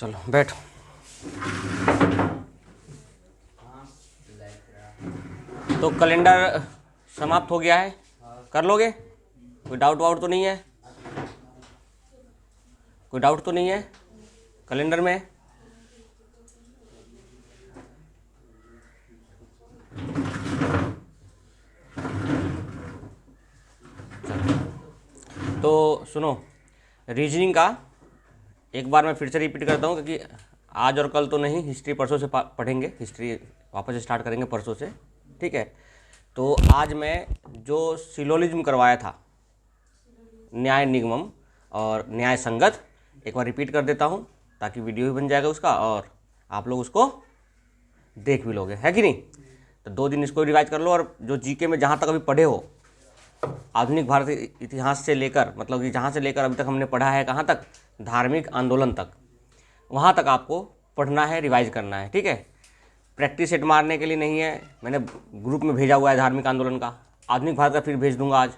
चलो बैठो। तो कैलेंडर समाप्त हो गया है, कर लोगे? कोई डाउट वाउट तो नहीं है? कोई डाउट तो नहीं है कैलेंडर में? तो सुनो, रीजनिंग का एक बार मैं फिर से रिपीट करता हूँ, क्योंकि आज और कल तो नहीं, हिस्ट्री परसों से पढ़ेंगे, हिस्ट्री वापस स्टार्ट करेंगे परसों से, ठीक है। तो आज मैं जो सिलोजिज्म करवाया था, न्याय निगमम और न्याय संगत, एक बार रिपीट कर देता हूँ ताकि वीडियो भी बन जाएगा उसका और आप लोग उसको देख भी लोगे, है कि नहीं। तो 2 दिन इसको रिवाइज कर लो, और जो जीके में जहाँ तक अभी पढ़े हो, आधुनिक भारतीय इतिहास से लेकर, मतलब कि जहाँ से लेकर अभी तक हमने पढ़ा है, कहाँ तक, धार्मिक आंदोलन तक, वहाँ तक आपको पढ़ना है, रिवाइज करना है, ठीक है। प्रैक्टिस सेट मारने के लिए नहीं है, मैंने ग्रुप में भेजा हुआ है धार्मिक आंदोलन का, आधुनिक भारत का फिर भेज दूंगा आज,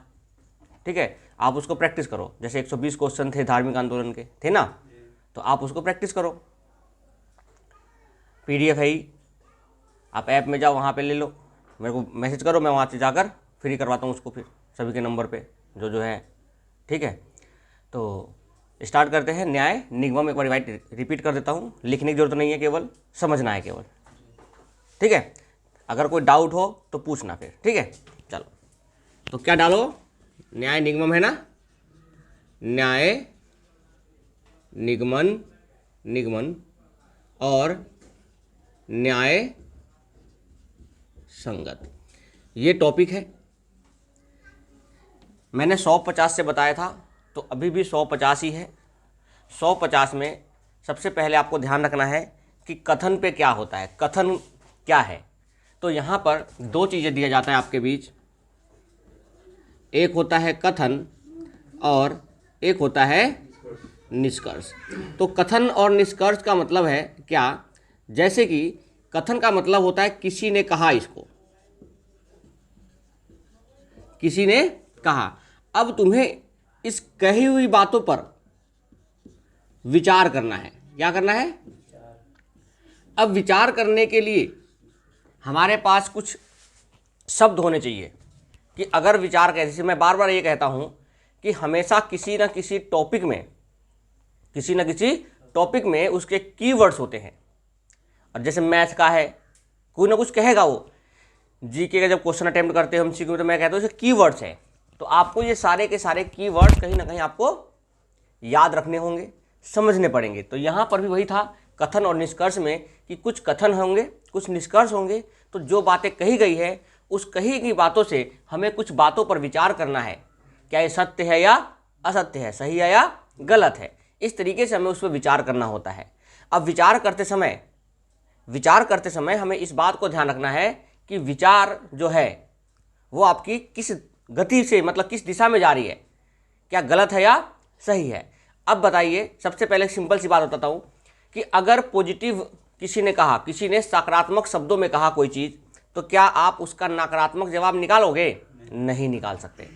ठीक है। आप उसको प्रैक्टिस करो, जैसे 120 क्वेश्चन थे धार्मिक आंदोलन के, थे ना, तो आप उसको प्रैक्टिस करो। PDF है ही, आप ऐप में जाओ, वहाँ पे ले लो, मेरे को मैसेज करो, मैं वहाँ से जाकर फ्री करवाता हूँ उसको फिर सभी के नंबर पे जो है, ठीक है। तो स्टार्ट करते हैं। न्याय निगमम एक बार रिपीट कर देता हूँ, लिखने की जरूरत नहीं है, केवल समझना है केवल, ठीक है। अगर कोई डाउट हो तो पूछना फिर, ठीक है। चलो, तो क्या डालो, न्याय निगमम है ना, न्याय निगमन और न्याय संगत, ये टॉपिक है। मैंने 150 से बताया था, तो अभी भी 150 ही है। 150 में सबसे पहले आपको ध्यान रखना है कि कथन पे क्या होता है, कथन क्या है। तो यहाँ पर 2 चीज़ें दिया जाता है आपके बीच, एक होता है कथन और एक होता है निष्कर्ष। तो कथन और निष्कर्ष का मतलब है क्या, जैसे कि कथन का मतलब होता है किसी ने कहा, इसको किसी ने कहा। अब तुम्हें इस कही हुई बातों पर विचार करना है। क्या करना है? अब विचार करने के लिए हमारे पास कुछ शब्द होने चाहिए कि अगर विचार करें, जैसे मैं बार बार ये कहता हूं कि हमेशा किसी न किसी टॉपिक में उसके कीवर्ड्स होते हैं। और जैसे मैथ का है, कोई ना कुछ कहेगा वो, जीके का जब क्वेश्चन अटेम्प्ट करते हैं हम सीक्यू, तो मैं कहता हूँ इसके कीवर्ड्स हैं। तो आपको ये सारे के सारे कीवर्ड्स कहीं ना कहीं आपको याद रखने होंगे, समझने पड़ेंगे। तो यहाँ पर भी वही था कथन और निष्कर्ष में, कि कुछ कथन होंगे, कुछ निष्कर्ष होंगे। तो जो बातें कही गई है, उस कही गई बातों से हमें कुछ बातों पर विचार करना है, क्या ये सत्य है या असत्य है, सही है या गलत है। इस तरीके से हमें उस पर विचार करना होता है। अब विचार करते समय हमें इस बात को ध्यान रखना है कि विचार जो है वो आपकी किस गति से, मतलब किस दिशा में जा रही है, क्या गलत है या सही है। अब बताइए, सबसे पहले सिंपल सी बात बताता हूँ कि अगर पॉजिटिव किसी ने कहा, किसी ने सकारात्मक शब्दों में कहा कोई चीज़, तो क्या आप उसका नकारात्मक जवाब निकालोगे? नहीं निकाल सकते।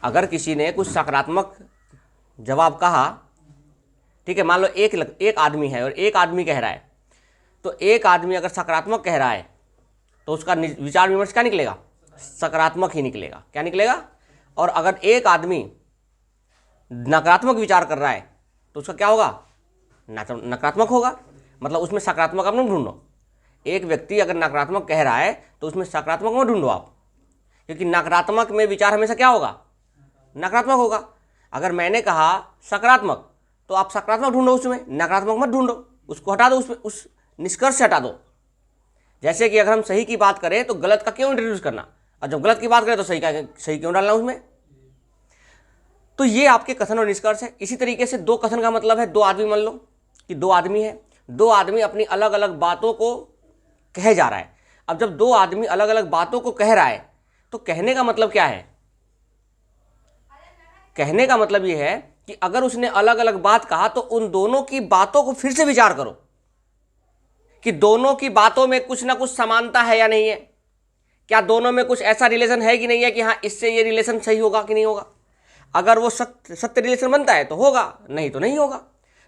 अगर किसी ने कुछ सकारात्मक जवाब कहा, ठीक है, मान लो एक आदमी है और एक आदमी कह रहा है, तो एक आदमी अगर सकारात्मक कह रहा है तो उसका विचार विमर्श क्या निकलेगा? सकारात्मक ही निकलेगा। क्या निकलेगा? और अगर एक आदमी नकारात्मक विचार कर रहा है तो उसका क्या होगा? नकारात्मक होगा। मतलब उसमें सकारात्मक आप नहीं ढूंढो। एक व्यक्ति अगर नकारात्मक कह रहा है तो उसमें सकारात्मक मत ढूंढो आप, क्योंकि नकारात्मक में विचार हमेशा क्या होगा? नकारात्मक होगा। अगर मैंने कहा सकारात्मक, तो आप सकारात्मक ढूंढो, उसमें नकारात्मक मत ढूंढो, उसको हटा दो, उसमें उस निष्कर्ष से हटा दो। जैसे कि अगर हम सही की बात करें तो गलत का क्यों इंट्रोड्यूस करना, और जब गलत की बात करें तो सही क्यों डालना उसमें। तो ये आपके कथन और निष्कर्ष है। इसी तरीके से 2 कथन का मतलब है 2 आदमी, मान लो कि 2 आदमी है, 2 आदमी अपनी अलग अलग बातों को कहे जा रहा है। अब जब 2 आदमी अलग अलग बातों को कह रहा है, तो कहने का मतलब क्या है? कहने का मतलब ये है कि अगर उसने अलग अलग बात कहा तो उन दोनों की बातों को फिर से विचार करो कि दोनों की बातों में कुछ ना कुछ समानता है या नहीं है, क्या दोनों में कुछ ऐसा रिलेशन है कि नहीं है कि हाँ इससे ये रिलेशन सही होगा कि नहीं होगा। अगर वो सत्य रिलेशन बनता है तो होगा, नहीं तो नहीं होगा।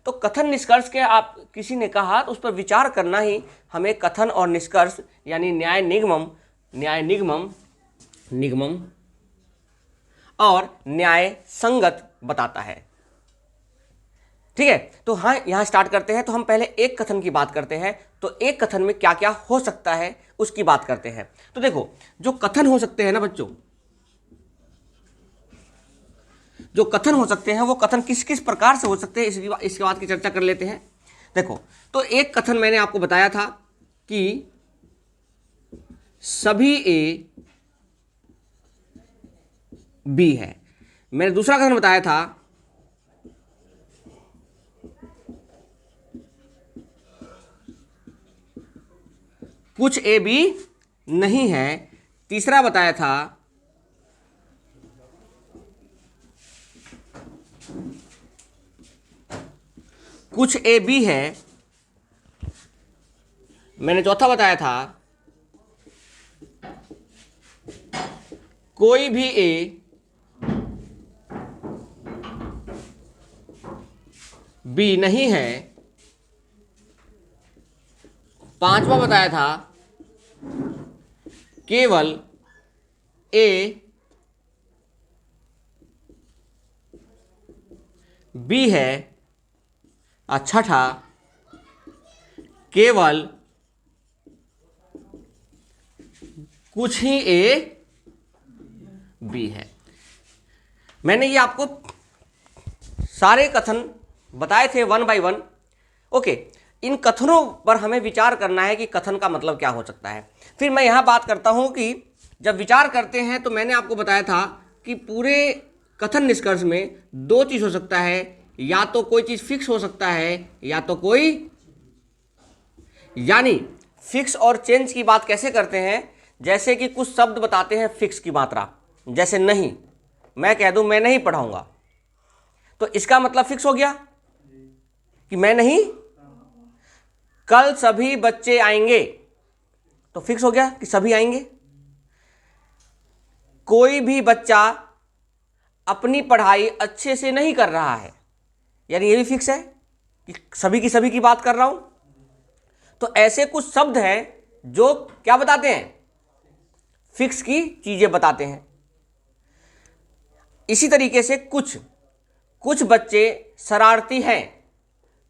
तो कथन निष्कर्ष के आप किसी ने कहा तो उस पर विचार करना ही हमें कथन और निष्कर्ष यानी न्याय निगमम और न्याय संगत बताता है। ठीक है, तो हाँ यहाँ स्टार्ट करते हैं। तो हम पहले एक कथन की बात करते हैं। तो एक कथन में क्या क्या हो सकता है उसकी बात करते हैं। तो देखो, जो कथन हो सकते हैं ना बच्चों, जो कथन हो सकते हैं वो कथन किस किस प्रकार से हो सकते हैं इसके बात की चर्चा कर लेते हैं। देखो, तो एक कथन मैंने आपको बताया था कि सभी ए बी है। मैंने दूसरा कथन बताया था कुछ ए बी नहीं है। तीसरा बताया था कुछ ए बी है। मैंने चौथा बताया था कोई भी ए बी नहीं है। पांचवा बताया था केवल ए बी है। छठा केवल कुछ ही ए बी है। मैंने ये आपको सारे कथन बताए थे वन बाय वन। ओके, इन कथनों पर हमें विचार करना है कि कथन का मतलब क्या हो सकता है। फिर मैं यहाँ बात करता हूँ कि जब विचार करते हैं तो मैंने आपको बताया था कि पूरे कथन निष्कर्ष में दो चीज़ हो सकता है, या तो कोई चीज़ फिक्स हो सकता है या तो कोई, यानी फिक्स और चेंज की बात कैसे करते हैं, जैसे कि कुछ शब्द बताते हैं फिक्स की मात्रा, जैसे नहीं। मैं कह दूं मैं नहीं पढ़ाऊंगा तो इसका मतलब फिक्स हो गया कि मैं नहीं। कल सभी बच्चे आएंगे तो फिक्स हो गया कि सभी आएंगे। कोई भी बच्चा अपनी पढ़ाई अच्छे से नहीं कर रहा है, यानी ये भी फिक्स है कि सभी की बात कर रहा हूं। तो ऐसे कुछ शब्द हैं जो क्या बताते हैं, फिक्स की चीजें बताते हैं। इसी तरीके से कुछ बच्चे शरारती हैं,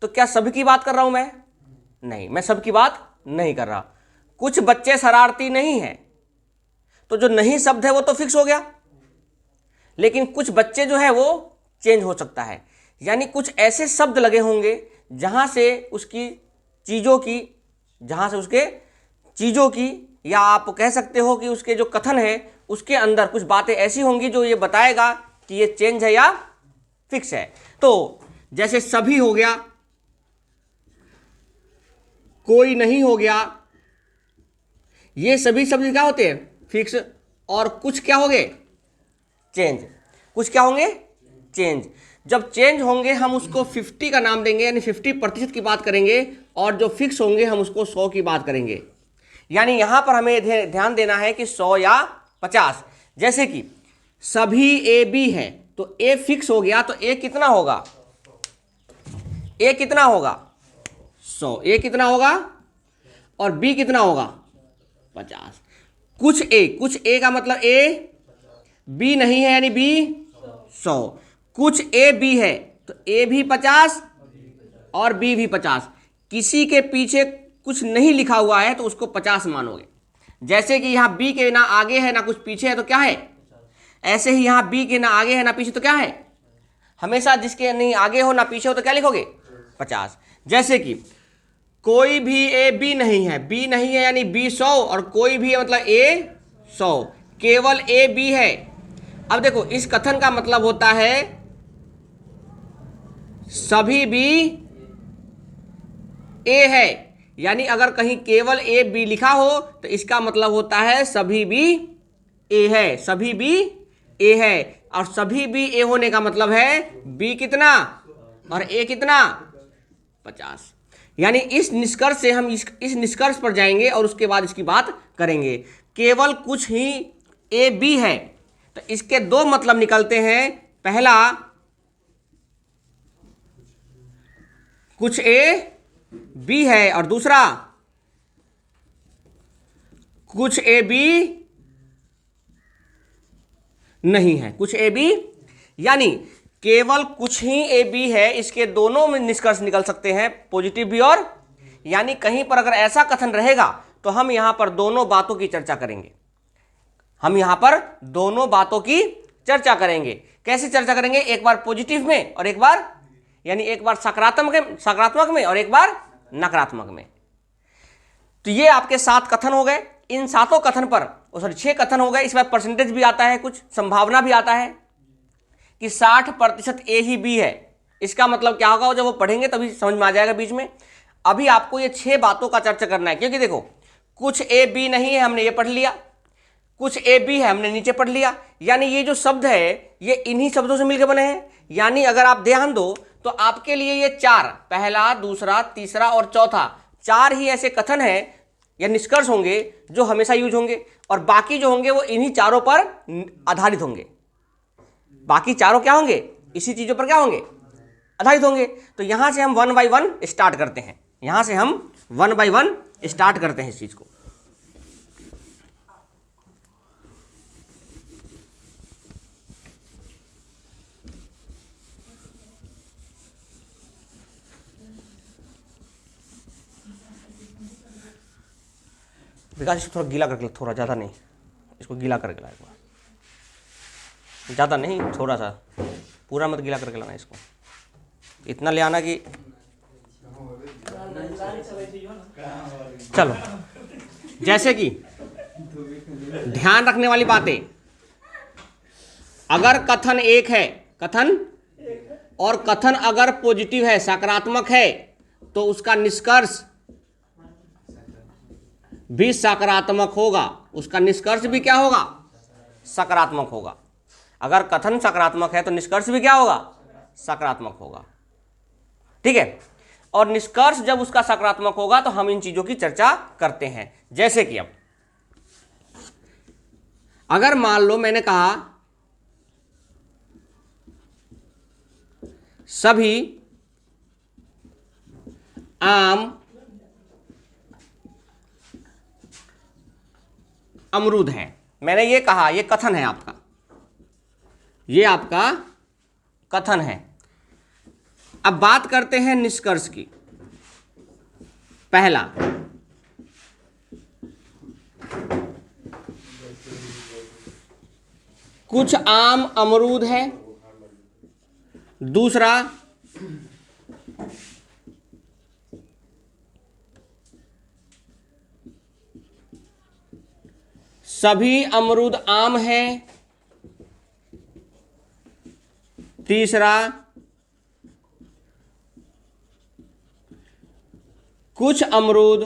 तो क्या सभी की बात कर रहा हूं मैं? नहीं, मैं सबकी बात नहीं कर रहा। कुछ बच्चे शरारती नहीं हैं, तो जो नहीं शब्द है वो तो फिक्स हो गया, लेकिन कुछ बच्चे जो है वो चेंज हो सकता है। यानी कुछ ऐसे शब्द लगे होंगे जहां से उसकी चीज़ों की या आप कह सकते हो कि उसके जो कथन है उसके अंदर कुछ बातें ऐसी होंगी जो ये बताएगा कि ये चेंज है या फिक्स है। तो जैसे सभी हो गया, कोई नहीं हो गया, ये सभी शब्द क्या होते हैं, फिक्स। और कुछ क्या होंगे, चेंज। कुछ क्या होंगे, चेंज। जब चेंज होंगे हम उसको 50 का नाम देंगे, यानी 50% की बात करेंगे, और जो फिक्स होंगे हम उसको 100 की बात करेंगे। यानी यहां पर हमें ध्यान देना है कि 100 या 50। जैसे कि सभी ए बी है, तो ए फिक्स हो गया, तो ए कितना होगा, ए कितना होगा 100, ए कितना होगा, और बी कितना होगा 50। कुछ ए का मतलब ए बी नहीं है, यानी बी 100। कुछ ए बी है तो ए भी 50 और बी भी 50। किसी के पीछे कुछ नहीं लिखा हुआ है तो उसको 50 मानोगे। जैसे कि यहाँ बी के ना आगे है ना कुछ पीछे है तो क्या है, ऐसे ही यहाँ बी के ना आगे है ना पीछे तो क्या है, हमेशा जिसके नहीं आगे हो ना पीछे हो तो क्या लिखोगे 50। जैसे कि कोई भी ए बी नहीं है, बी नहीं है यानी बी 100, और कोई भी है मतलब ए 100, केवल ए बी है। अब देखो, इस कथन का मतलब होता है सभी बी ए है, यानी अगर कहीं केवल ए बी लिखा हो तो इसका मतलब होता है सभी बी ए है, सभी बी ए है। और सभी बी ए होने का मतलब है बी कितना और ए कितना 50। यानी इस निष्कर्ष से हम इस निष्कर्ष पर जाएंगे और उसके बाद इसकी बात करेंगे। केवल कुछ ही ए बी है, तो इसके दो मतलब निकलते हैं। पहला, कुछ ए बी है और दूसरा कुछ ए बी नहीं है, कुछ ए बी, यानी केवल कुछ ही ए बी है, इसके दोनों में निष्कर्ष निकल सकते हैं, पॉजिटिव भी और, यानी कहीं पर अगर ऐसा कथन रहेगा तो हम यहां पर दोनों बातों की चर्चा करेंगे, हम यहां पर दोनों बातों की चर्चा करेंगे। कैसे चर्चा करेंगे? एक बार पॉजिटिव में और एक बार, यानी एक बार सकारात्मक में और एक बार नकारात्मक में। तो ये आपके 7 कथन हो गए। इन 7 कथन पर, सॉरी 6 कथन हो गए। इस बार परसेंटेज भी आता है, कुछ संभावना भी आता है कि 60% ए ही बी है। इसका मतलब क्या होगा, जब वो पढ़ेंगे तभी समझ में आ जाएगा बीच में। अभी आपको ये 6 बातों का चर्चा करना है, क्योंकि देखो कुछ ए बी नहीं है, हमने ये पढ़ लिया, कुछ ए बी है, हमने नीचे पढ़ लिया, यानी ये जो शब्द है ये इन्हीं शब्दों से मिलकर बने हैं। यानी अगर आप ध्यान दो तो आपके लिए ये 4, पहला, दूसरा, तीसरा और चौथा, 4 ही ऐसे कथन है या निष्कर्ष होंगे जो हमेशा यूज होंगे, और बाकी जो होंगे वो इन्हीं चारों पर आधारित होंगे। बाकी चारों क्या होंगे? इसी चीजों पर क्या होंगे? आधारित होंगे। तो यहां से हम 1 बाय 1 स्टार्ट करते हैं, यहां से हम 1 बाय 1 स्टार्ट करते हैं इस चीज को। विकास इसको थोड़ा गीला करके, थोड़ा ज़्यादा नहीं, इसको गीला करके ला, ज़्यादा नहीं, थोड़ा सा, पूरा मत गीला करके लाना इसको, इतना ले आना कि चलो। जैसे कि ध्यान रखने वाली बातें, अगर कथन एक है, कथन और कथन अगर पॉजिटिव है, सकारात्मक है, तो उसका निष्कर्ष भी सकारात्मक होगा, उसका निष्कर्ष भी क्या होगा? सकारात्मक होगा। अगर कथन सकारात्मक है तो निष्कर्ष भी क्या होगा? सकारात्मक होगा। ठीक है, और निष्कर्ष जब उसका सकारात्मक होगा तो हम इन चीजों की चर्चा करते हैं। जैसे कि अब अगर मान लो मैंने कहा सभी आम अमरूद हैं, मैंने ये कहा, ये कथन है आपका, ये आपका कथन है। अब बात करते हैं निष्कर्ष की। पहला, कुछ आम अमरूद है। दूसरा, सभी अमरूद आम हैं। तीसरा, कुछ अमरूद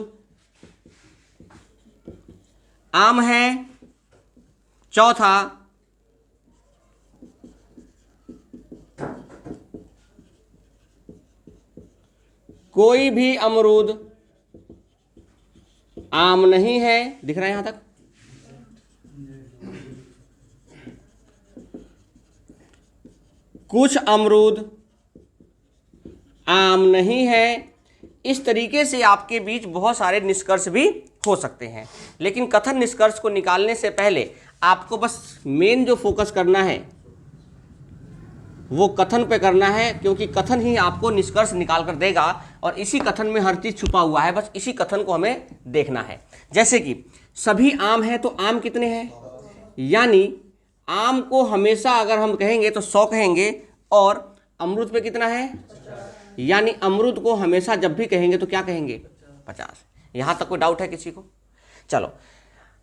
आम हैं। चौथा, कोई भी अमरूद आम नहीं है। दिख रहा है यहां तक? कुछ अमरूद आम नहीं है। इस तरीके से आपके बीच बहुत सारे निष्कर्ष भी हो सकते हैं, लेकिन कथन निष्कर्ष को निकालने से पहले आपको बस मेन जो फोकस करना है वो कथन पे करना है, क्योंकि कथन ही आपको निष्कर्ष निकाल कर देगा और इसी कथन में हर चीज छुपा हुआ है, बस इसी कथन को हमें देखना है। जैसे कि सभी आम हैं, तो आम कितने हैं? यानी आम को हमेशा अगर हम कहेंगे तो 100 कहेंगे, और अमरूद पे कितना है? यानी अमरूद को हमेशा जब भी कहेंगे तो क्या कहेंगे? 50। यहां तक कोई डाउट है किसी को? चलो,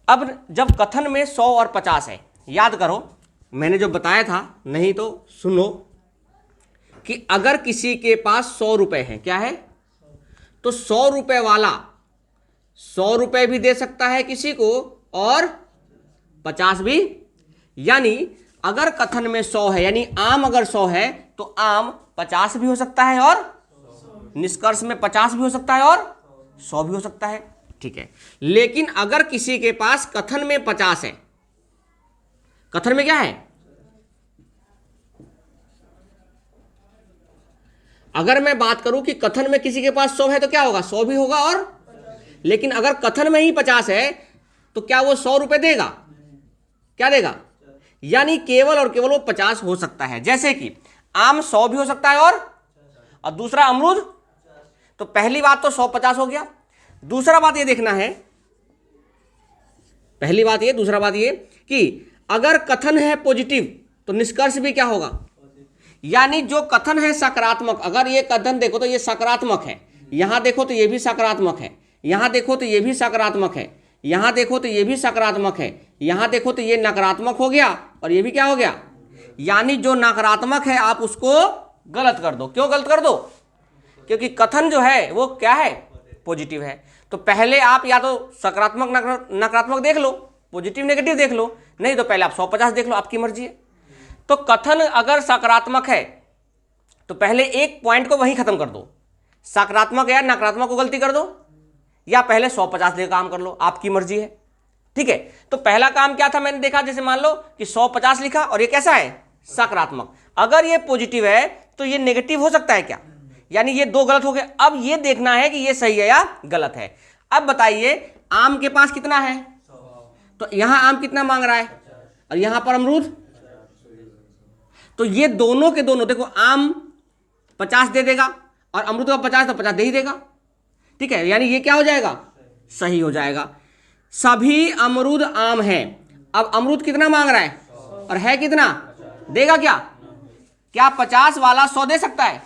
अब जब कथन में 100 और 50 है, याद करो मैंने जो बताया था, नहीं तो सुनो, कि अगर किसी के पास 100 रुपए हैं, क्या है? तो 100 रुपए वाला 100 रुपए भी दे सकता है किसी को और 50 भी। यानी अगर कथन में 100 है, यानी आम अगर 100 है तो आम 50 भी हो सकता है और निष्कर्ष में 50 भी हो सकता है और 100 भी हो सकता है। ठीक है, लेकिन अगर किसी के पास कथन में 50 है, कथन में क्या है? अगर मैं बात करूं कि कथन में किसी के पास 100 है तो क्या होगा, 100 भी होगा। और लेकिन अगर कथन में ही 50 है तो क्या वो 100 रुपए देगा, क्या देगा, यानी केवल और केवल वो 50 हो सकता है। जैसे कि आम 100 भी हो सकता है और दूसरा अमरूद, तो पहली बात तो 100 50 हो गया। दूसरा बात ये देखना है, पहली बात ये, दूसरा बात ये कि अगर कथन है पॉजिटिव तो निष्कर्ष भी क्या होगा, यानी जो कथन है सकारात्मक, अगर ये कथन देखो तो ये सकारात्मक है, यहां देखो तो ये भी सकारात्मक है, यहां देखो तो ये भी सकारात्मक है, यहां देखो तो ये भी सकारात्मक है, यहां देखो तो ये नकारात्मक हो गया और ये भी क्या हो गया, यानी जो नकारात्मक है आप उसको गलत कर दो। क्यों गलत कर दो, क्योंकि कथन जो है वो क्या है, पॉजिटिव है। तो पहले आप या तो सकारात्मक नकारात्मक देख लो, पॉजिटिव नेगेटिव देख लो, नहीं तो पहले आप 100 50 देख लो, आपकी मर्जी है। तो कथन अगर सकारात्मक है तो पहले एक पॉइंट को वहीं खत्म कर दो, सकारात्मक या नकारात्मक को गलती कर दो, या पहले 100 50 दे काम कर लो, आपकी मर्जी है। ठीक है, तो पहला काम क्या था, मैंने देखा जैसे मान लो कि 100 50 लिखा और ये कैसा है, सकारात्मक। अगर ये पॉजिटिव है तो ये नेगेटिव हो सकता है क्या, यानी ये दो गलत हो गए। अब ये देखना है कि ये सही है या गलत है। अब बताइए आम के पास कितना है, तो यहां आम कितना मांग रहा है और यहां पर अमरूद, तो ये दोनों के दोनों देखो, आम 50 दे देगा और अमरूद का 50 तो 50 दे ही देगा। ठीक है, यानी ये क्या हो जाएगा, सही हो जाएगा। सभी अमरूद आम है, अब अमरूद कितना मांग रहा है और है कितना, देगा क्या, क्या 50 वाला 100 दे सकता है,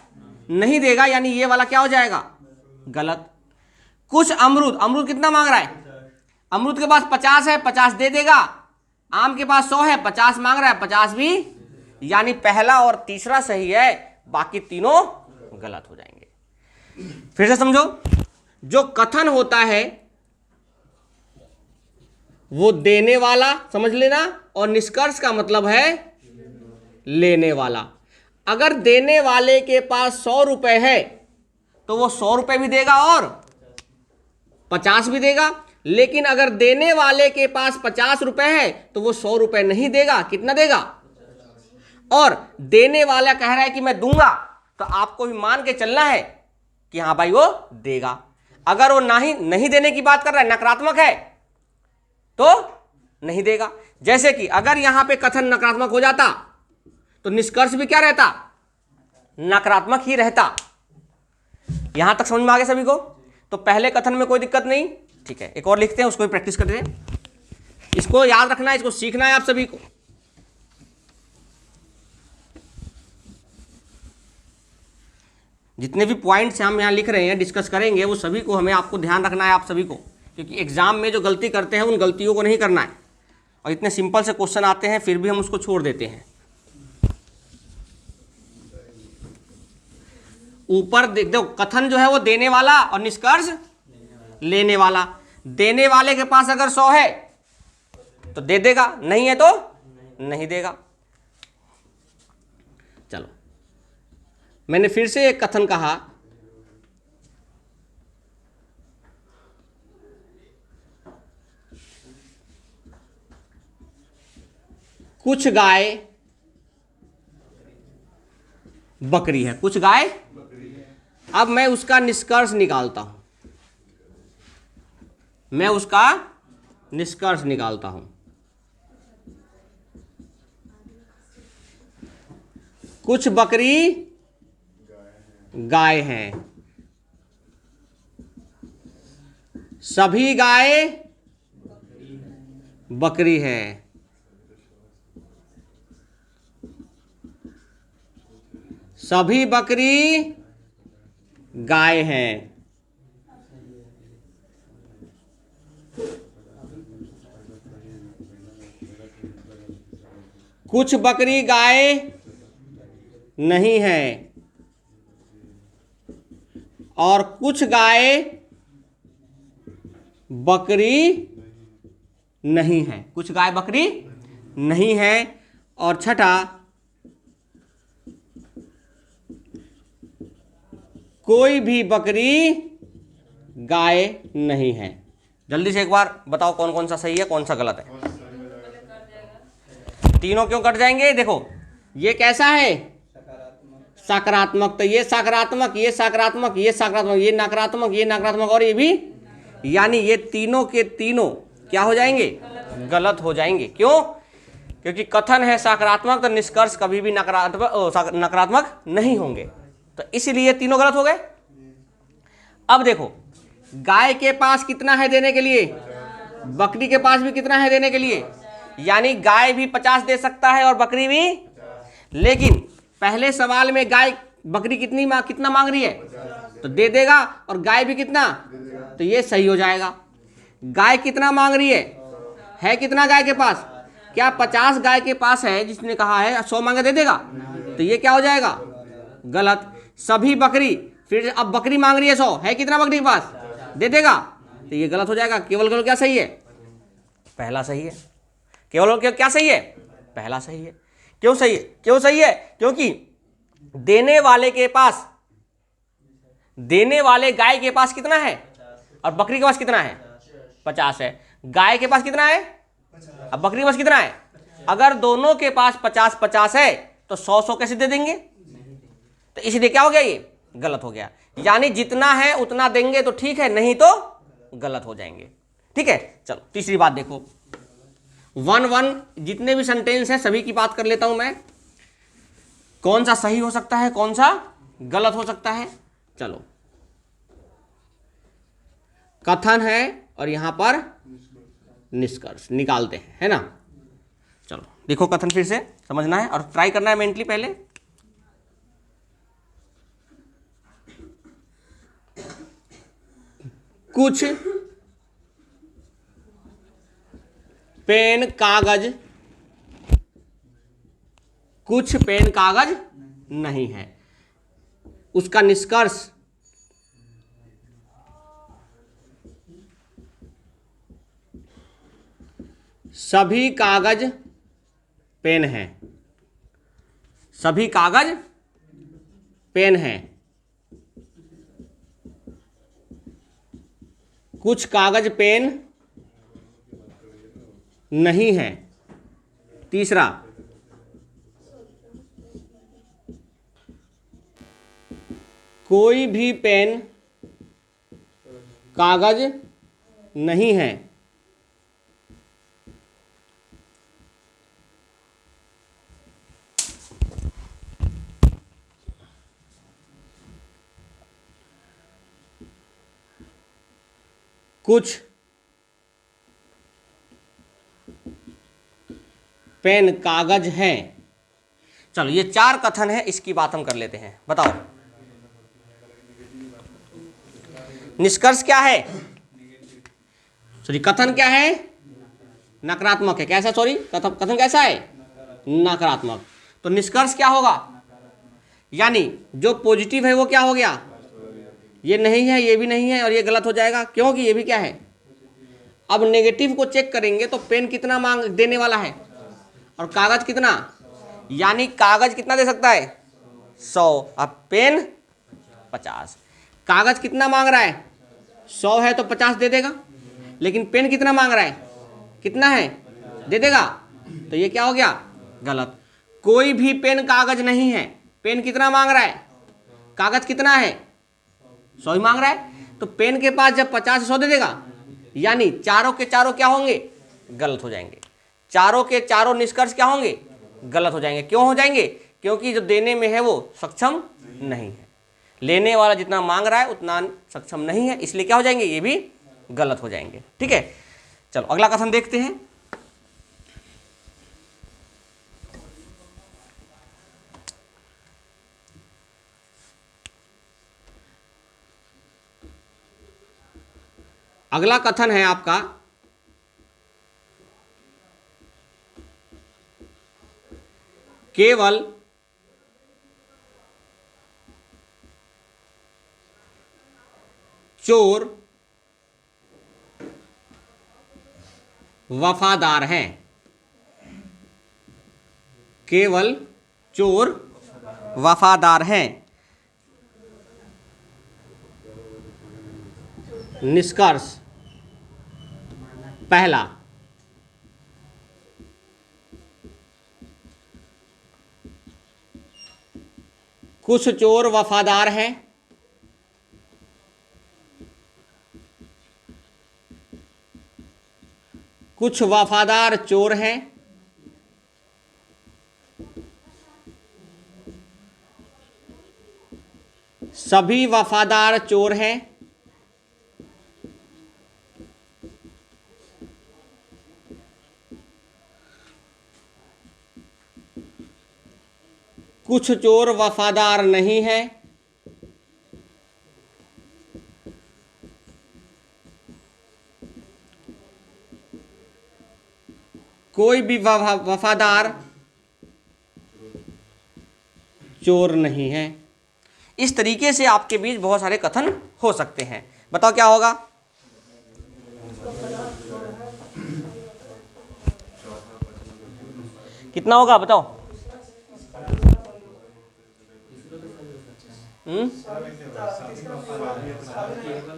नहीं देगा, यानी ये वाला क्या हो जाएगा, गलत। कुछ अमरूद कितना मांग रहा है, अमरूद के पास 50 है, 50 दे देगा, आम के पास 100 है, 50 मांग रहा है, 50 भी, यानी पहला और तीसरा सही है, बाकी तीनों गलत हो जाएंगे। फिर से समझो, जो कथन होता है वो देने वाला, समझ लेना, और निष्कर्ष का मतलब है लेने वाला। अगर देने वाले के पास 100 रुपए है तो वो 100 रुपए भी देगा और 50 भी देगा, लेकिन अगर देने वाले के पास 50 रुपए है तो वो 100 रुपए नहीं देगा, कितना देगा, और देने वाला कह रहा है कि मैं दूंगा, तो आपको भी मान के चलना है कि हाँ भाई वो देगा। अगर वो नहीं देने की बात कर रहा है, नकारात्मक है, तो नहीं देगा। जैसे कि अगर यहां पे कथन नकारात्मक हो जाता तो निष्कर्ष भी क्या रहता, नकारात्मक ही रहता। यहां तक समझ में आ गया सभी को, तो पहले कथन में कोई दिक्कत नहीं। ठीक है, एक और लिखते हैं, उसको भी प्रैक्टिस करते हैं। इसको याद रखना है, इसको सीखना है आप सभी को। जितने भी पॉइंट्स हम यहाँ लिख रहे हैं, डिस्कस करेंगे, वो सभी को हमें आपको ध्यान रखना है, आप सभी को, क्योंकि एग्जाम में जो गलती करते हैं उन गलतियों को नहीं करना है। और इतने सिंपल से क्वेश्चन आते हैं फिर भी हम उसको छोड़ देते हैं। ऊपर देखो, कथन जो है वो देने वाला और निष्कर्ष लेने वाला। देने वाले के पास अगर 100 है तो दे देगा, नहीं है तो नहीं देगा। चलो, मैंने फिर से एक कथन कहा, कुछ गाय बकरी है, कुछ गाय। अब मैं उसका निष्कर्ष निकालता हूं, मैं उसका निष्कर्ष निकालता हूं। कुछ बकरी गाय हैं, सभी गाय बकरी है, सभी बकरी गाय हैं, कुछ बकरी गाय नहीं है और कुछ गाय बकरी नहीं है, कुछ गाय बकरी नहीं है। और छठा, कोई भी बकरी गाय नहीं है। जल्दी से एक बार बताओ कौन कौन सा सही है, कौन सा गलत है। तीनों क्यों कट जाएंगे, देखो ये कैसा है, सकारात्मक, तो ये सकारात्मक, ये सकारात्मक, ये सकारात्मक, ये नकारात्मक, ये नकारात्मक और ये भी, यानी ये तीनों के तीनों क्या हो जाएंगे, गलत हो जाएंगे। क्यों? क्योंकि कथन है सकारात्मक, तो निष्कर्ष कभी भी नकारात्मक नहीं होंगे, तो इसलिए तीनों गलत हो गए। अब देखो, गाय के पास कितना है देने के लिए, बकरी के पास भी कितना है देने के लिए, यानी गाय भी 50 दे सकता है और बकरी भी, लेकिन पहले सवाल में गाय बकरी कितना मांग रही है, तो दे देगा, और गाय भी कितना, तो ये सही हो जाएगा। गाय कितना मांग रही है कितना गाय के पास, क्या 50 गाय के पास है, जिसने कहा है 100 मांगे दे देगा, तो ये क्या हो जाएगा, गलत। सभी बकरी, फिर अब बकरी मांग रही है 100, है कितना बकरी के पास, दे देगा, तो ये गलत हो जाएगा। केवल क्या सही है, पहला सही है। केवल क्या सही है, पहला सही है। क्यों सही है, क्यों सही है, क्योंकि देने वाले गाय के पास कितना है और बकरी के पास कितना है, 50 है। गाय के पास कितना है, अब बकरी के पास कितना है, अगर दोनों के पास 50-50 है तो 100-100 कैसे दे देंगे, तो इसलिए क्या हो गया, ये गलत हो गया। यानी जितना है उतना देंगे तो ठीक है, नहीं तो गलत हो जाएंगे। ठीक है, चलो तीसरी बात देखो, 1-1 जितने भी सेंटेंस है सभी की बात कर लेता हूं मैं, कौन सा सही हो सकता है, कौन सा गलत हो सकता है। चलो, कथन है और यहां पर निष्कर्ष निकालते हैं, है ना। चलो देखो, कथन फिर से समझना है और ट्राई करना है मेंटली पहले। कुछ पेन कागज नहीं है, उसका निष्कर्ष सभी कागज पेन है, सभी कागज पेन है, कुछ कागज पेन नहीं है। तीसरा, कोई भी पेन कागज नहीं है। कुछ पेन कागज हैं। चलो ये 4 कथन है, इसकी बात हम कर लेते हैं। बताओ निष्कर्ष क्या है, सॉरी कथन क्या है, नकारात्मक है। कैसा, सॉरी कथन कैसा है, नकारात्मक। तो निष्कर्ष क्या होगा, यानी जो पॉजिटिव है वो क्या हो गया, ये नहीं है, ये भी नहीं है और ये गलत हो जाएगा, क्योंकि ये भी क्या है। अब नेगेटिव को चेक करेंगे तो पेन कितना मांग देने वाला है और कागज कितना, यानी कागज कितना दे सकता है, 100, अब पेन 50। कागज कितना मांग रहा है, 100 है तो 50 दे देगा, लेकिन पेन कितना मांग रहा है, कितना है, दे देगा, तो ये क्या हो गया, गलत। कोई भी पेन कागज नहीं है, पेन कितना मांग रहा है, कागज कितना है, 100 ही मांग रहा है, तो पेन के पास जब 50 100 दे देगा, यानी चारों के चारों क्या होंगे, गलत हो जाएंगे। चारों के चारों निष्कर्ष क्या होंगे, गलत हो जाएंगे। क्यों हो जाएंगे, क्योंकि जो देने में है वो सक्षम नहीं है, लेने वाला जितना मांग रहा है उतना सक्षम नहीं है, इसलिए क्या हो जाएंगे, ये भी गलत हो जाएंगे। ठीक है, चलो अगला कथन देखते हैं। अगला कथन है आपका, केवल चोर वफादार हैं, केवल चोर वफादार हैं। निष्कर्ष पहला, कुछ चोर वफादार हैं, कुछ वफादार चोर हैं, सभी वफादार चोर हैं, कुछ चोर वफादार नहीं हैं, कोई भी वफादार चोर नहीं है। इस तरीके से आपके बीच बहुत सारे कथन हो सकते हैं। बताओ क्या होगा? कितना होगा बताओ?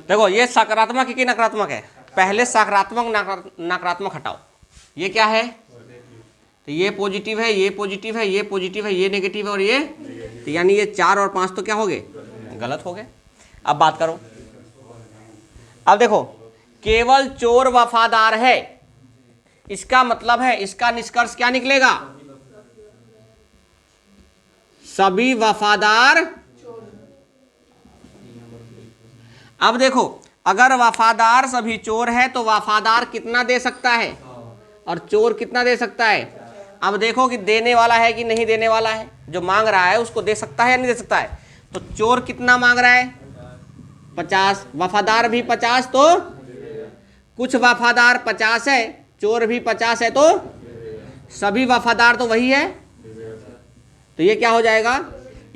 देखो ये सकारात्मक है कि नकारात्मक है? पहले सकारात्मक नकारात्मक हटाओ। ये क्या है? तो ये पॉजिटिव है, ये पॉजिटिव है, ये पॉजिटिव है, ये नेगेटिव है और ये, तो यानी ये 4 और 5 तो क्या हो गए? गलत हो गए। अब बात करो। अब देखो, केवल चोर वफादार है, इसका मतलब है, इसका निष्कर्ष क्या निकलेगा? सभी वफादार। अब देखो, अगर वफादार सभी चोर है तो वफादार कितना दे सकता है और चोर कितना दे सकता है? अब देखो कि देने वाला है कि नहीं देने वाला है। जो मांग रहा है उसको दे सकता है या नहीं दे सकता है? तो चोर कितना मांग रहा है? 50। वफादार भी 50, तो कुछ वफादार 50 है, चोर भी 50 है, तो सभी वफादार तो वही है। तो ये क्या हो जाएगा?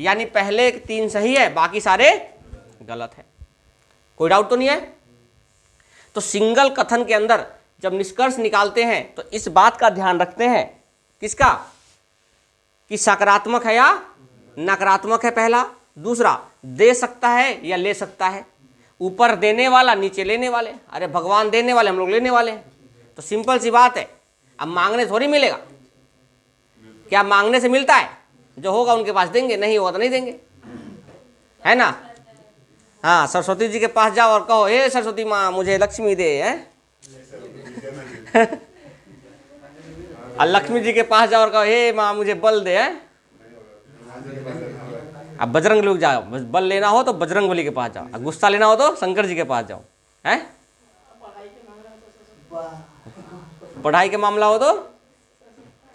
यानी पहले 3 सही है, बाकी सारे गलत है। कोई डाउट तो नहीं है? तो सिंगल कथन के अंदर जब निष्कर्ष निकालते हैं तो इस बात का ध्यान रखते हैं, किसका? कि सकारात्मक है या नकारात्मक है पहला। दूसरा, दे सकता है या ले सकता है। ऊपर देने वाला, नीचे लेने वाले। अरे भगवान देने वाले, हम लोग लेने वाले हैं। तो सिंपल सी बात है। अब मांगने थोड़ी मिलेगा। क्या मांगने से मिलता है? जो होगा उनके पास देंगे, नहीं होगा तो नहीं देंगे, है ना? हाँ, सरस्वती जी के पास जाओ और कहो, हे सरस्वती माँ मुझे लक्ष्मी दे, है? और लक्ष्मी जी के पास जाओ और कहो, हे माँ मुझे बल दे, है? अब बजरंग लोग जाओ, बल लेना हो तो बजरंग बली के पास जाओ, अब गुस्सा लेना हो तो शंकर जी के पास जाओ, है? पढ़ाई के मामला हो तो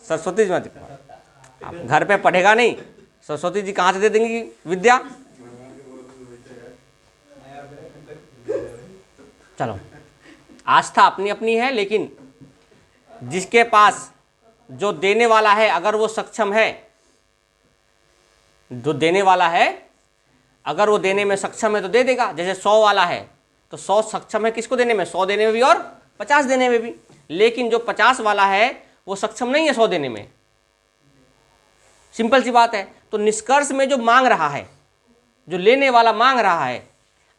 सरस्वती जी। अब घर पे पढ़ेगा नहीं, सरस्वती जी कहाँ से दे देंगी विद्या? चलो, आस्था अपनी अपनी है, लेकिन जिसके पास जो देने वाला है, अगर वो सक्षम है, जो देने वाला है अगर वो देने में सक्षम है तो दे देगा। जैसे 100 वाला है तो 100 सक्षम है किसको देने में? 100 देने में भी और 50 देने में भी। लेकिन जो 50 वाला है वो सक्षम नहीं है 100 देने में। सिंपल सी बात है। तो निष्कर्ष में जो मांग रहा है, जो लेने वाला मांग रहा है,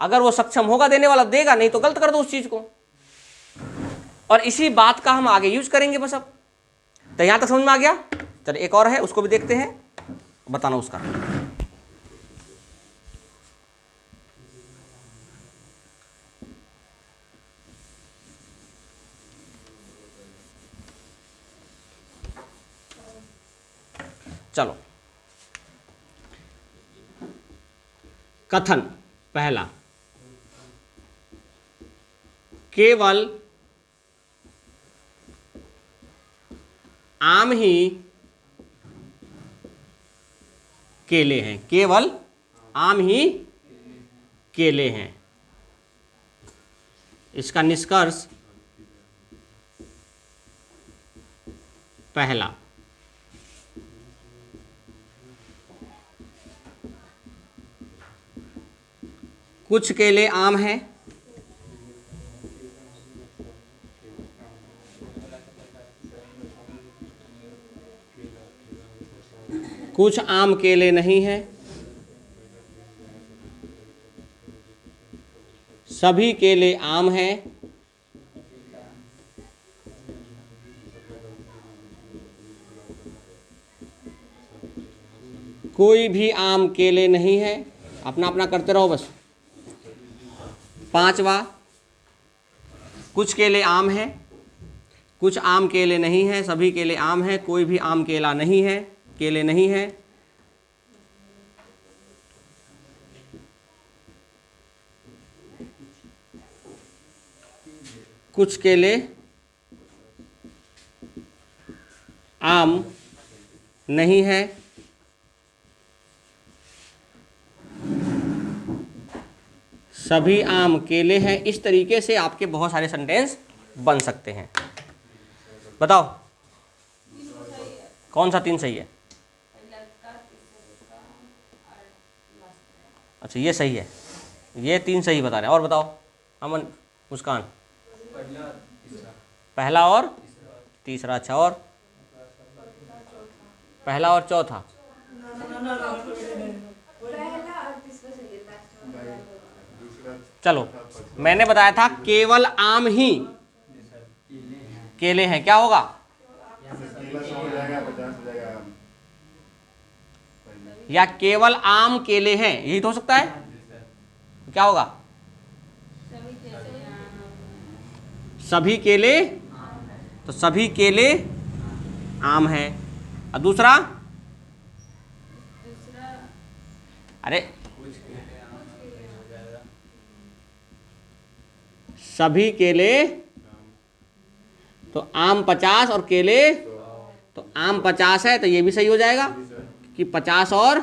अगर वो सक्षम होगा देने वाला देगा, नहीं तो गलत कर दो उस चीज को। और इसी बात का हम आगे यूज करेंगे बस। अब तो यहां तक समझ में आ गया? चलो एक और है, उसको भी देखते हैं, बताना उसका। चलो, कथन पहला, केवल आम ही केले हैं। केवल आम ही केले हैं। इसका निष्कर्ष पहला, कुछ केले आम हैं, कुछ आम केले नहीं हैं, सभी केले आम हैं, कोई भी आम केले नहीं है, अपना अपना करते रहो बस। पांचवा, कुछ केले आम हैं, कुछ आम केले नहीं हैं, सभी केले आम हैं, कोई भी आम केला नहीं है, केले नहीं है। कुछ केले आम नहीं है, सभी आम केले हैं। इस तरीके से आपके बहुत सारे सेंटेंस बन सकते हैं। बताओ कौन सा 3 सही है? अच्छा ये सही है, ये 3 सही बता रहे हैं। और बताओ अमन, मुस्कान? पहला और तीसरा। अच्छा, और पहला और चौथा? चलो, मैंने बताया था केवल आम ही केले हैं, क्या होगा? या केवल आम केले हैं, यही तो हो सकता है। क्या होगा? सभी केले, तो सभी केले आम हैं। और दूसरा? अरे सभी केले, तो आम 50 और केले, तो आम 50 है तो ये भी सही हो जाएगा कि 50 और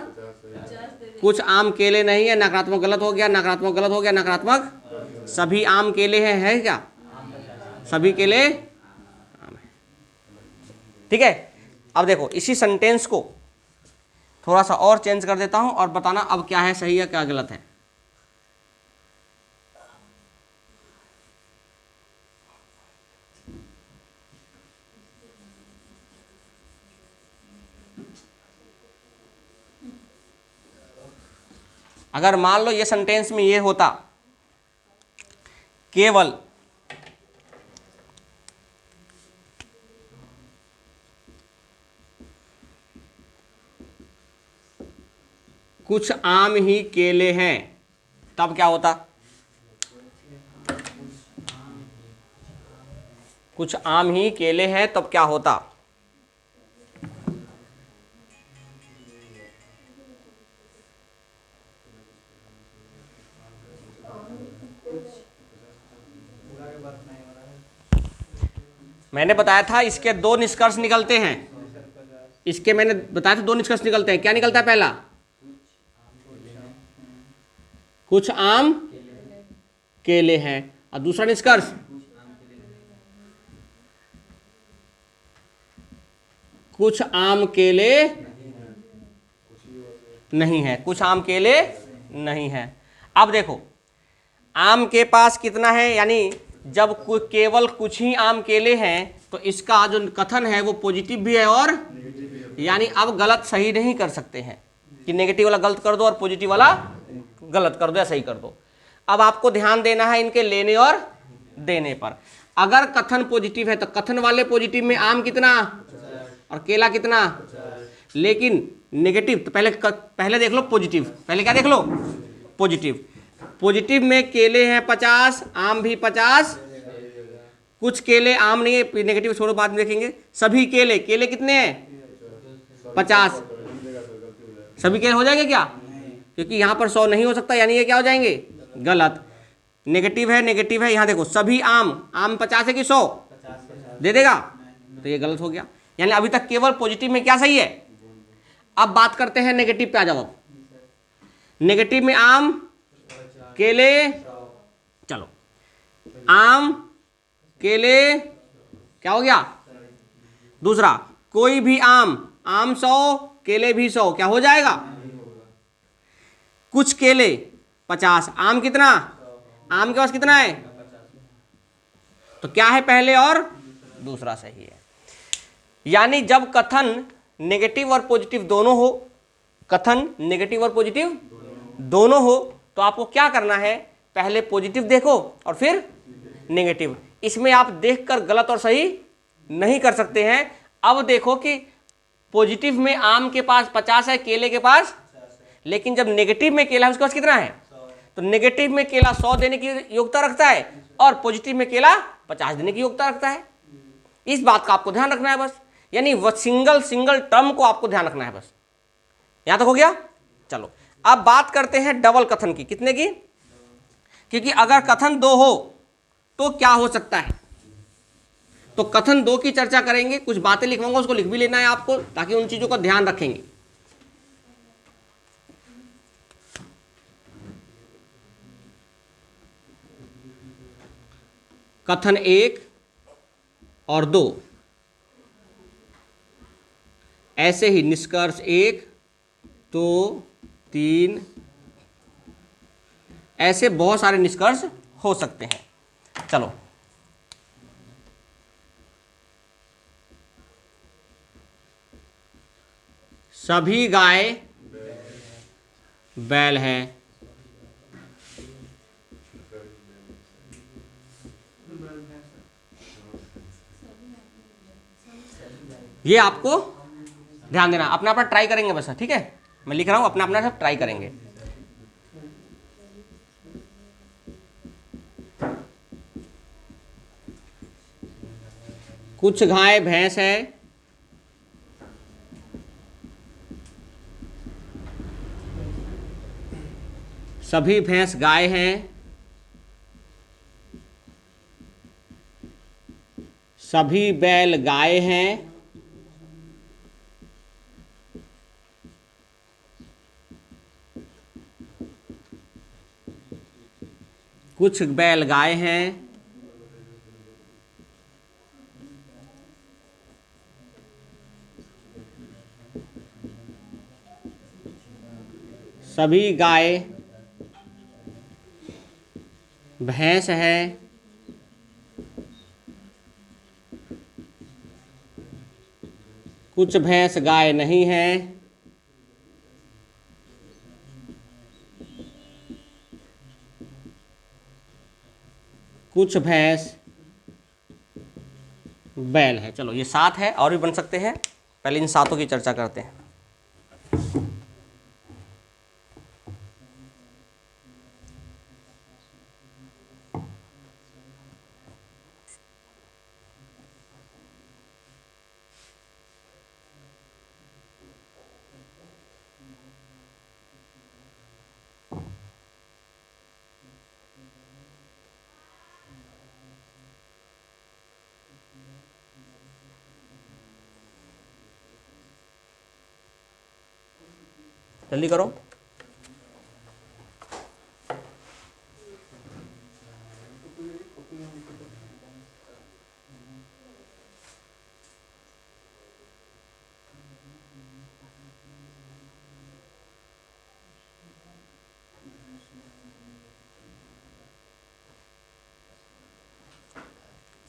कुछ आम केले नहीं है। नकारात्मक गलत हो गया, नकारात्मक गलत हो गया, नकारात्मक। सभी आम केले हैं, है क्या? सभी केले आम है। ठीक है, अब देखो इसी सेंटेंस को थोड़ा सा और चेंज कर देता हूं और बताना अब क्या है सही है क्या गलत है। अगर मान लो ये सेंटेंस में ये होता केवल कुछ आम ही केले हैं, तब क्या होता? कुछ आम ही केले हैं तब क्या होता? मैंने बताया था इसके 2 निष्कर्ष निकलते हैं। इसके मैंने बताया था 2 निष्कर्ष निकलते हैं। क्या निकलता है? पहला, कुछ आम केले हैं, और दूसरा निष्कर्ष, कुछ आम केले नहीं है, कुछ आम केले नहीं है। अब देखो आम के पास कितना है, यानी जब केवल कुछ ही आम केले हैं तो इसका जो कथन है वो पॉजिटिव भी है और यानी अब गलत सही नहीं कर सकते हैं कि नेगेटिव वाला गलत कर दो और पॉजिटिव वाला गलत कर दो या सही कर दो। अब आपको ध्यान देना है इनके लेने और देने पर। अगर कथन पॉजिटिव है तो कथन वाले पॉजिटिव में आम कितना और केला कितना, लेकिन नेगेटिव तो पहले देख लो पॉजिटिव, पहले क्या देख लो? पॉजिटिव। पॉजिटिव में केले हैं 50, आम भी 50, कुछ केले आम नहीं है, नेगेटिव छोड़ो बाद में देखेंगे। सभी केले, केले कितने हैं? 50। सभी केले हो जाएंगे क्या? क्योंकि यहाँ पर 100 नहीं हो सकता, यानी ये क्या हो जाएंगे? गलत। नेगेटिव है, नेगेटिव है, यहाँ देखो सभी आम, आम 50 है कि 100 दे देगा, तो ये गलत हो गया। यानी अभी तक केवल पॉजिटिव में क्या सही है। अब बात करते हैं नेगेटिव पे आ जाओ। नेगेटिव में आम केले, चलो आम केले क्या हो गया? दूसरा, कोई भी आम, आम 100 केले भी 100, क्या हो जाएगा? कुछ केले 50, आम कितना? आम के पास कितना है? तो क्या है पहले और दूसरा सही है। यानी जब कथन नेगेटिव और पॉजिटिव दोनों हो, कथन नेगेटिव और पॉजिटिव दोनों हो, तो आपको क्या करना है? पहले पॉजिटिव देखो और फिर नेगेटिव। इसमें आप देखकर गलत और सही नहीं कर सकते हैं। अब देखो कि पॉजिटिव में आम के पास 50 है, केले के पास, लेकिन जब नेगेटिव में केला है उसके पास कितना है? तो नेगेटिव में केला 100 देने की योग्यता रखता है और पॉजिटिव में केला 50 देने की योग्यता रखता है। इस बात का आपको ध्यान रखना है बस, यानी वह सिंगल टर्म को आपको ध्यान रखना है बस। यहां तक हो गया? चलो अब बात करते हैं डबल कथन की। कितने की? क्योंकि अगर कथन 2 हो तो क्या हो सकता है, तो कथन 2 की चर्चा करेंगे। कुछ बातें लिखवाऊंगा, उसको लिख भी लेना है आपको, ताकि उन चीजों का ध्यान रखेंगे। कथन 1 और 2, ऐसे ही निष्कर्ष 1, 2, 3, ऐसे बहुत सारे निष्कर्ष हो सकते हैं। चलो सभी गाय बैल हैं, ये आपको ध्यान देना। अपना अपना ट्राई करेंगे बस, ठीक है? मैं लिख रहा हूं, अपना अपना सब ट्राई करेंगे। कुछ गाय भैंस है, सभी भैंस गाय हैं, सभी बैल गाय हैं, कुछ बैल गाय हैं, सभी गाय भैंस है, कुछ भैंस गाय नहीं है, कुछ भैंस बैल है। चलो ये 7 है, और भी बन सकते हैं। पहले इन 7 की चर्चा करते हैं। जल्दी करो।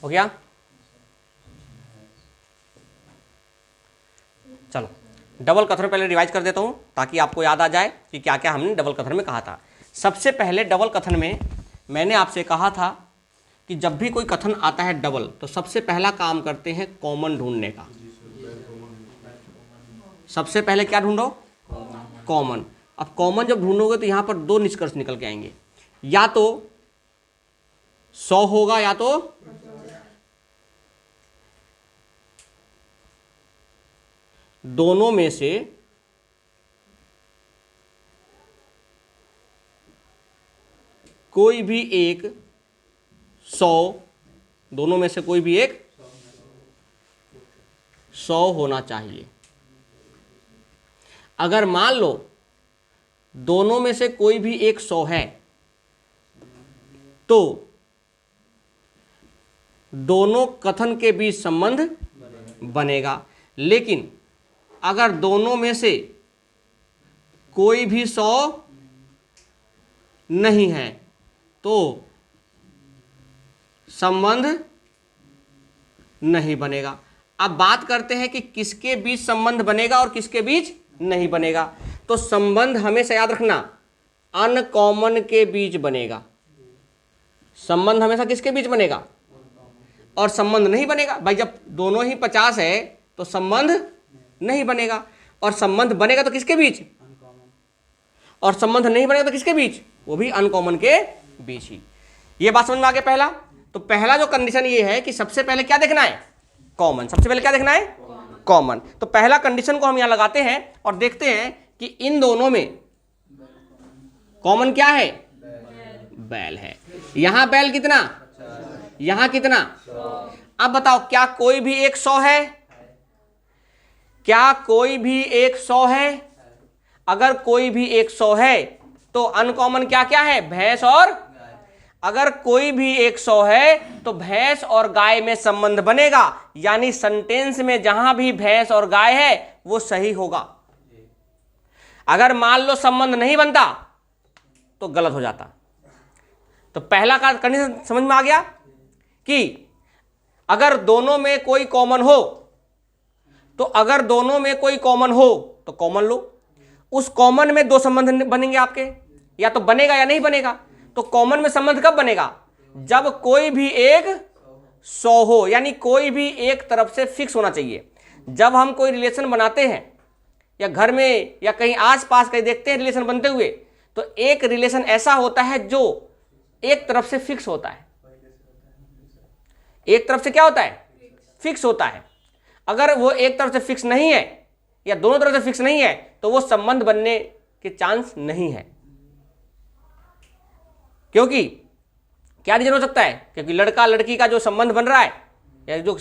हो गया? चलो डबल कथन पहले रिवाइज कर देता हूं, ताकि आपको याद आ जाए कि क्या क्या हमने डबल कथन में कहा था। सबसे पहले डबल कथन में मैंने आपसे कहा था कि जब भी कोई कथन आता है डबल, तो सबसे पहला काम करते हैं कॉमन ढूंढने का। सबसे पहले क्या ढूंढो? कॉमन। अब कॉमन जब ढूंढोगे तो यहां पर 2 निष्कर्ष निकल के आएंगे, या तो 100 होगा या तो दोनों में से कोई भी एक 100, दोनों में से कोई भी एक 100 होना चाहिए। अगर मान लो दोनों में से कोई भी एक 100 है, तो दोनों कथन के बीच संबंध बनेगा। लेकिन अगर दोनों में से कोई भी 100 नहीं है, तो संबंध नहीं बनेगा। अब बात करते हैं कि किसके बीच संबंध बनेगा और किसके बीच नहीं बनेगा। तो संबंध हमेशा याद रखना अनकॉमन के बीच बनेगा। संबंध हमेशा किसके बीच बनेगा? और संबंध नहीं बनेगा भाई, जब दोनों ही 50 है तो संबंध नहीं बनेगा। और संबंध बनेगा तो किसके बीच, और संबंध नहीं बनेगा तो किसके बीच, वो भी अनकॉमन के बीच ही। ये बात समझ में आ गया पहला। तो पहला जो कंडीशन ये है कि सबसे पहले क्या देखना है, कॉमन। सबसे पहले क्या देखना है, कॉमन। तो पहला कंडीशन को हम यहां लगाते हैं और देखते हैं कि इन दोनों में कॉमन क्या है, बैल है। यहां बैल कितना, यहां कितना। अब बताओ क्या कोई भी एक 100 है, क्या कोई भी एक 100 है। अगर कोई भी एक 100 है तो अनकॉमन क्या क्या है, भैंस और, अगर कोई भी एक 100 है तो भैंस और गाय में संबंध बनेगा, यानी सेंटेंस में जहां भी भैंस और गाय है वो सही होगा। अगर मान लो संबंध नहीं बनता तो गलत हो जाता। तो पहला का कंडीशन समझ में आ गया कि अगर दोनों में कोई कॉमन हो, तो अगर दोनों में कोई कॉमन हो तो कॉमन लो। उस कॉमन में दो संबंध बनेंगे आपके, या तो बनेगा या नहीं बनेगा। तो कॉमन में संबंध कब बनेगा, जब कोई भी एक 100 हो, यानी कोई भी एक तरफ से फिक्स होना चाहिए। जब हम कोई रिलेशन बनाते हैं या घर में या कहीं आसपास कहीं देखते हैं रिलेशन बनते हुए, तो एक रिलेशन ऐसा होता है जो एक तरफ से फिक्स होता है। एक तरफ से क्या होता है, फिक्स होता है। अगर वो एक तरफ से फिक्स नहीं है या दोनों तरफ से फिक्स नहीं है तो वो संबंध बनने के चांस नहीं है। क्योंकि क्या रीजन हो सकता है, क्योंकि लड़का लड़की का जो संबंध बन रहा है या जो,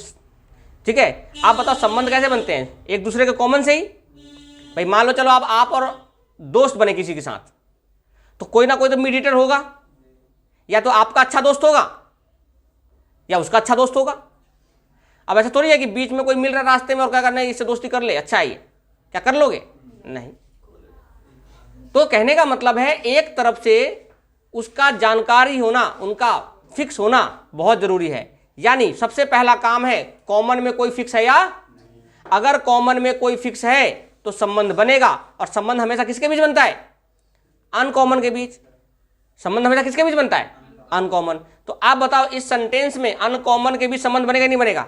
ठीक है। आप बताओ संबंध कैसे बनते हैं, एक दूसरे के कॉमन से ही। भाई मान लो चलो आप और दोस्त बने किसी के साथ, तो कोई ना कोई तो मीडिएटर होगा, या तो आपका अच्छा दोस्त होगा या उसका अच्छा दोस्त होगा। अब ऐसा थोड़ी है कि बीच में कोई मिल रहा रास्ते में और क्या करना है, इससे दोस्ती कर ले, अच्छा है, क्या कर लोगे, नहीं। तो कहने का मतलब है एक तरफ से उसका जानकारी होना, उनका फिक्स होना बहुत जरूरी है। यानी सबसे पहला काम है कॉमन में कोई फिक्स है या, अगर कॉमन में कोई फिक्स है तो संबंध बनेगा। और संबंध हमेशा किसके बीच बनता है, अनकॉमन के बीच। संबंध हमेशा किसके बीच बनता है, अनकॉमन। तो आप बताओ इस सेंटेंस में अनकॉमन के बीच संबंध बनेगा नहीं बनेगा।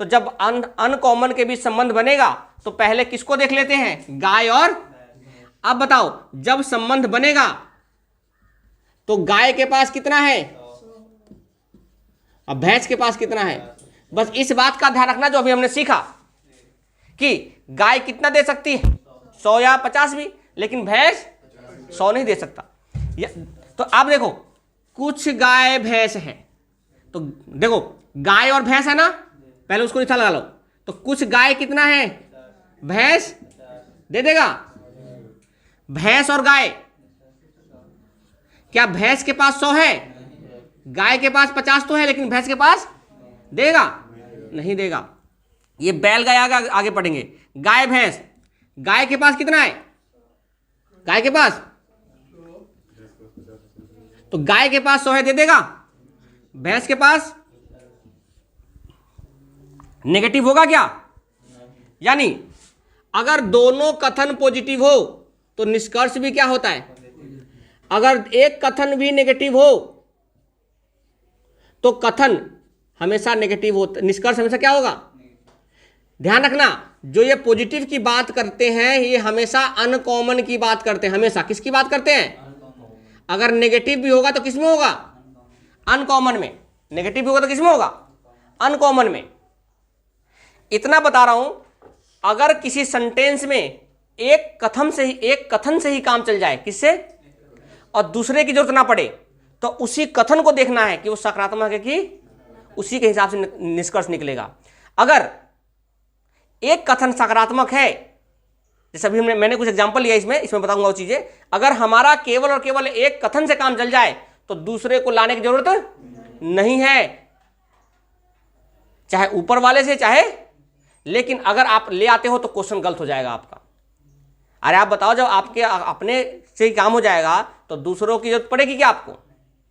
तो जब अनकॉमन के बीच संबंध बनेगा तो पहले किसको देख लेते हैं, गाय और। अब बताओ जब संबंध बनेगा तो गाय के पास कितना है, अब भैंस के पास कितना है। बस इस बात का ध्यान रखना जो अभी हमने सीखा कि गाय कितना दे सकती है, 100 या 50 भी, लेकिन भैंस 100 नहीं दे सकता। तो आप देखो कुछ गाय भैंस है, तो देखो गाय और भैंस है ना, पहले उसको निशान लगा लो। तो कुछ गाय कितना है, भैंस दे देगा। भैंस और गाय, क्या भैंस के पास 100 है, गाय के पास 50 तो है, लेकिन भैंस के पास देगा, नहीं देगा। ये बैल गाय आगे पढ़ेंगे। गाय भैंस, गाय के पास कितना है, गाय के पास, तो गाय के पास 100 है, दे देगा। भैंस के पास नेगेटिव होगा क्या, यानी अगर दोनों कथन पॉजिटिव हो तो निष्कर्ष भी क्या होता है, अगर एक कथन भी नेगेटिव हो तो कथन हमेशा नेगेटिव होता, निष्कर्ष हमेशा क्या होगा। ध्यान रखना जो ये पॉजिटिव की बात करते हैं ये हमेशा अनकॉमन की बात करते हैं। हमेशा किसकी बात करते हैं, अगर नेगेटिव भी होगा तो किस में होगा, अनकॉमन में। नेगेटिव भी होगा तो किस में होगा, अनकॉमन में। इतना बता रहा हूं, अगर किसी सेंटेंस में एक कथन से ही काम चल जाए, किससे, और दूसरे की जरूरत ना पड़े, तो उसी कथन को देखना है कि वो सकारात्मक है कि, उसी के हिसाब से निष्कर्ष निकलेगा। अगर एक कथन सकारात्मक है, जैसे अभी मैंने कुछ एग्जांपल लिया इसमें बताऊंगा वो चीजें। अगर हमारा केवल और केवल एक कथन से काम चल जाए तो दूसरे को लाने की जरूरत नहीं है, चाहे ऊपर वाले से चाहे, लेकिन अगर आप ले आते हो तो क्वेश्चन गलत हो जाएगा आपका। अरे आप बताओ जब आपके अपने से ही काम हो जाएगा तो दूसरों की जरूरत पड़ेगी क्या आपको,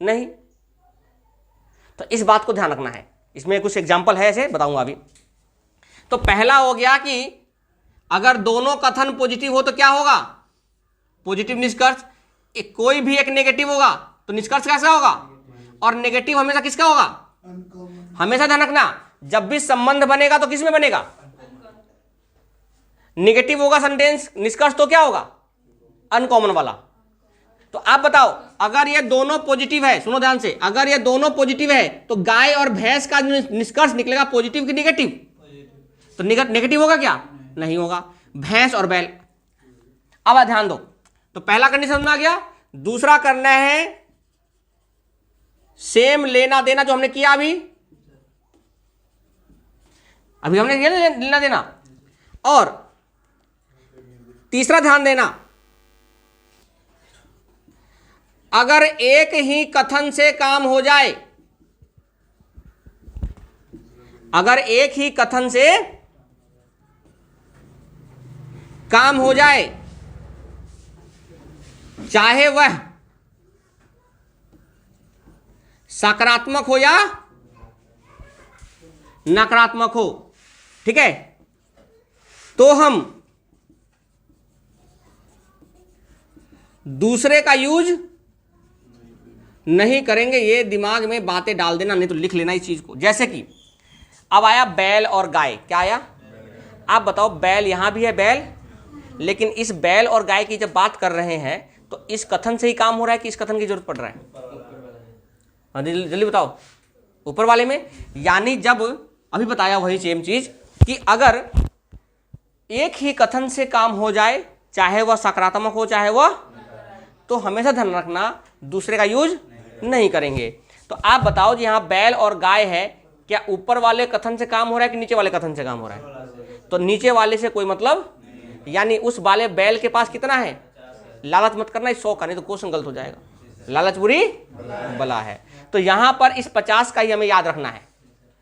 नहीं। तो इस बात को ध्यान रखना है। इसमें कुछ एग्जांपल है, ऐसे बताऊंगा अभी। तो पहला हो गया कि अगर दोनों कथन पॉजिटिव हो तो क्या होगा, पॉजिटिव निष्कर्ष। कोई भी एक नेगेटिव होगा तो निष्कर्ष कैसा होगा, और नेगेटिव हमेशा किसका होगा, हमेशा ध्यान रखना जब भी संबंध बनेगा तो किस में बनेगा, निगेटिव होगा सेंटेंस, निष्कर्ष तो क्या होगा, अनकॉमन वाला। तो आप बताओ, अगर ये दोनों पॉजिटिव है, सुनो ध्यान से, अगर ये दोनों पॉजिटिव है तो गाय और भैंस का निष्कर्ष निकलेगा पॉजिटिव कि निगेटिव? तो नेगेटिव होगा क्या? नहीं होगा। भैंस और बैल। अब ध्यान दो, तो पहला कंडीशन समझ में आ गया। दूसरा करना है सेम लेना देना, जो हमने किया अभी हमने किया लेना देना। और तीसरा ध्यान देना, अगर एक ही कथन से काम हो जाए, अगर एक ही कथन से काम हो जाए, चाहे वह सकारात्मक हो या नकारात्मक हो, ठीक है, तो हम दूसरे का यूज नहीं करेंगे। ये दिमाग में बातें डाल देना, नहीं तो लिख लेना इस चीज को। जैसे कि अब आया बैल और गाय, क्या आया? आप बताओ, बैल यहां भी है बैल, लेकिन इस बैल और गाय की जब बात कर रहे हैं तो इस कथन से ही काम हो रहा है कि इस कथन की जरूरत पड़ रहा है? हाँ जल्दी बताओ, ऊपर वाले में। यानी जब अभी बताया वही सेम चीज कि अगर एक ही कथन से काम हो जाए, चाहे वह सकारात्मक हो चाहे वह, तो हमेशा ध्यान रखना दूसरे का यूज नहीं करेंगे। तो आप बताओ जी, यहाँ बैल और गाय है, क्या ऊपर वाले कथन से काम हो रहा है कि नीचे वाले कथन से काम हो रहा है? तो नीचे वाले से कोई मतलब, यानी उस वाले बैल के पास कितना है? लालच मत करना इस 100 का, नहीं तो क्वेश्चन गलत हो जाएगा। लालच बुरी बला है। तो यहां पर इस 50 का ही हमें याद रखना है,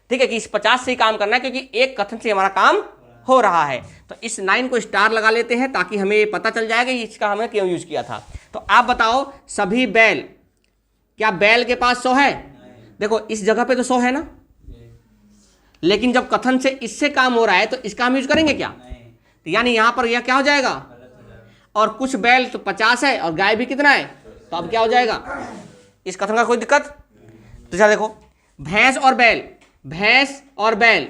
ठीक है, कि इस 50 से ही काम करना है, क्योंकि एक कथन से हमारा काम हो रहा है। तो इस 9 को स्टार लगा लेते हैं ताकि हमें ये पता चल जाएगा कि इसका हमें क्यों यूज किया था। तो आप बताओ, सभी बैल, क्या बैल के पास 100 है? देखो इस जगह पे तो 100 है ना, लेकिन जब कथन से इससे काम हो रहा है तो इसका हम यूज करेंगे क्या? तो यानी यहां पर यह क्या हो जाएगा, और कुछ बैल तो 50 है और गाय भी कितना है, तो अब क्या हो जाएगा, इस कथन का कोई दिक्कत? तो चलो देखो, भैंस और बैल, भैंस और बैल,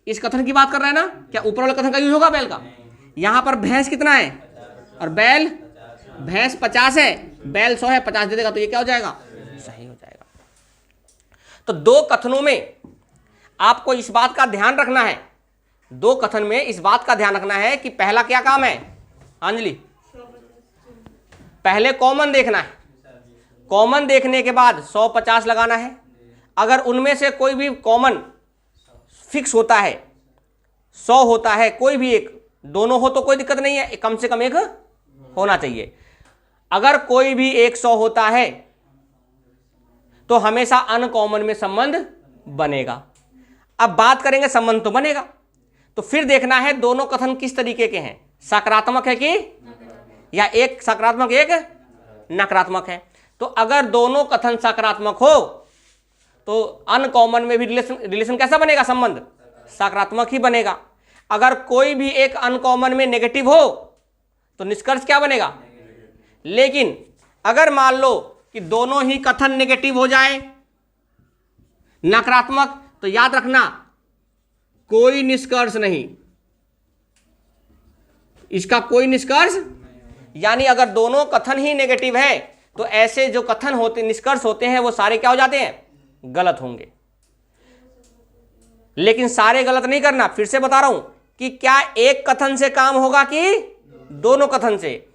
इस कथन की बात कर रहे हैं ना, क्या ऊपर वाले कथन का यूज होगा बैल का? यहां पर भैंस कितना है और बैल, भैंस 50 है, बैल 100 है, 50 दे देगा तो ये क्या हो जाएगा, सही हो जाएगा। तो दो कथनों में आपको इस बात का ध्यान रखना है, दो कथन में इस बात का ध्यान रखना है कि पहला क्या काम है अंजलि, पहले कॉमन देखना है, कॉमन देखने के बाद 100-50 लगाना है। अगर उनमें से कोई भी कॉमन फिक्स होता है, 100 होता है, कोई भी एक, दोनों हो तो कोई दिक्कत नहीं है, कम से कम एक होना चाहिए। अगर कोई भी एक 100 होता है तो हमेशा अनकॉमन में संबंध बनेगा। अब बात करेंगे संबंध तो बनेगा, तो फिर देखना है दोनों कथन किस तरीके के हैं, सकारात्मक है कि, या एक सकारात्मक एक नकारात्मक है। तो अगर दोनों कथन सकारात्मक हो तो अनकॉमन में भी रिलेशन कैसा बनेगा, संबंध सकारात्मक ही बनेगा। अगर कोई भी एक अनकॉमन में नेगेटिव हो तो निष्कर्ष क्या बनेगा। लेकिन अगर मान लो कि दोनों ही कथन नेगेटिव हो जाए, नकारात्मक, तो याद रखना कोई निष्कर्ष नहीं, इसका कोई निष्कर्ष, यानी अगर दोनों कथन ही नेगेटिव है तो ऐसे जो कथन होते, निष्कर्ष होते हैं, वो सारे क्या हो जाते हैं, गलत होंगे। लेकिन सारे गलत नहीं करना, फिर से बता रहा हूं कि क्या एक कथन से काम होगा कि दोनों कथन से।